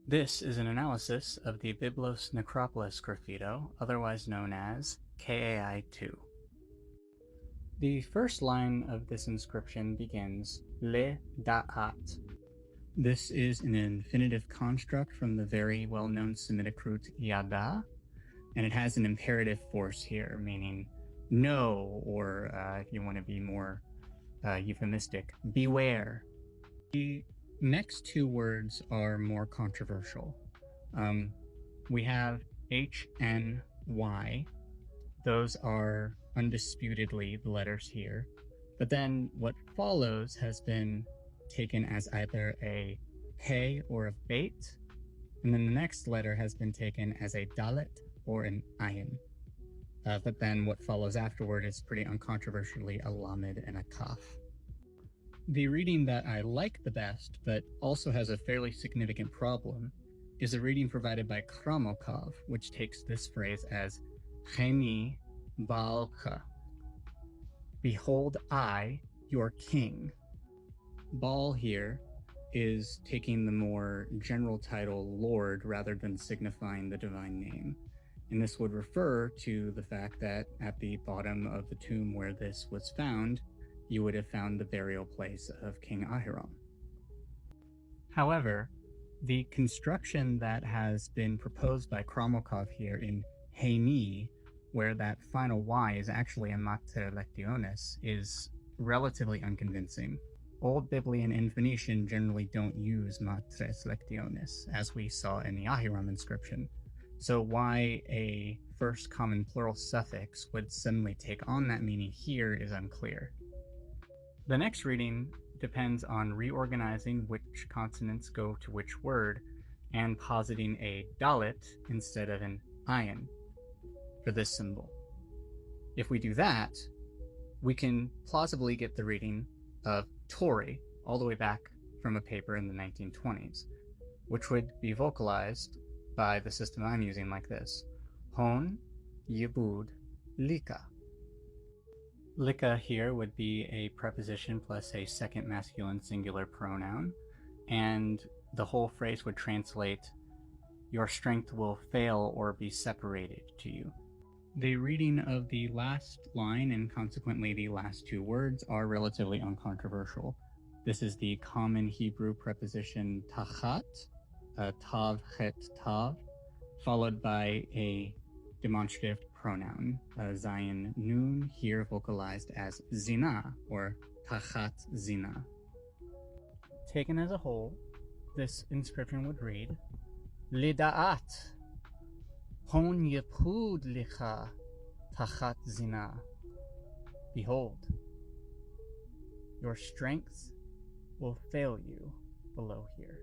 This is an analysis of the Byblos Necropolis graffito, otherwise known as KAI-2. The first line of this inscription begins Le Da'at. This is an infinitive construct from the very well-known Semitic root yada, and it has an imperative force here, meaning no, or if you want to be more euphemistic, beware. The next two words are more controversial. We have H, N, Y. Those are undisputedly the letters here. But then what follows has been taken as either a pay or a bait, and then the next letter has been taken as a dalet or an ayin. But then what follows afterward is pretty uncontroversially a lamed and a kaf. The reading that I like the best, but also has a fairly significant problem, is a reading provided by Kramokov, which takes this phrase as Cheni Baalka. Behold, I, your king. Baal here is taking the more general title Lord rather than signifying the divine name. And this would refer to the fact that at the bottom of the tomb where this was found, you would have found the burial place of King Ahiram. However, the construction that has been proposed by Kramokov here in Heini, where that final Y is actually a mater lectionis, is relatively unconvincing. Old Biblian and Phoenician generally don't use matres lectionis, as we saw in the Ahiram inscription. So why a first common plural suffix would suddenly take on that meaning here is unclear. The next reading depends on reorganizing which consonants go to which word and positing a dalet instead of an ayin for this symbol. If we do that, we can plausibly get the reading of Tori all the way back from a paper in the 1920s, which would be vocalized by the system I'm using like this: Hon, Yibud, Lika. Lika here would be a preposition plus a second masculine singular pronoun, and the whole phrase would translate, your strength will fail or be separated to you. The reading of the last line, and consequently the last two words, are relatively uncontroversial. This is the common Hebrew preposition tachat, tav, het, tav, followed by a demonstrative pronoun, zayin nun, here vocalized as zina, or tachat zina. Taken as a whole, this inscription would read, Lida'at, hon yepud licha, tachat zina. Behold, your strength will fail you below here.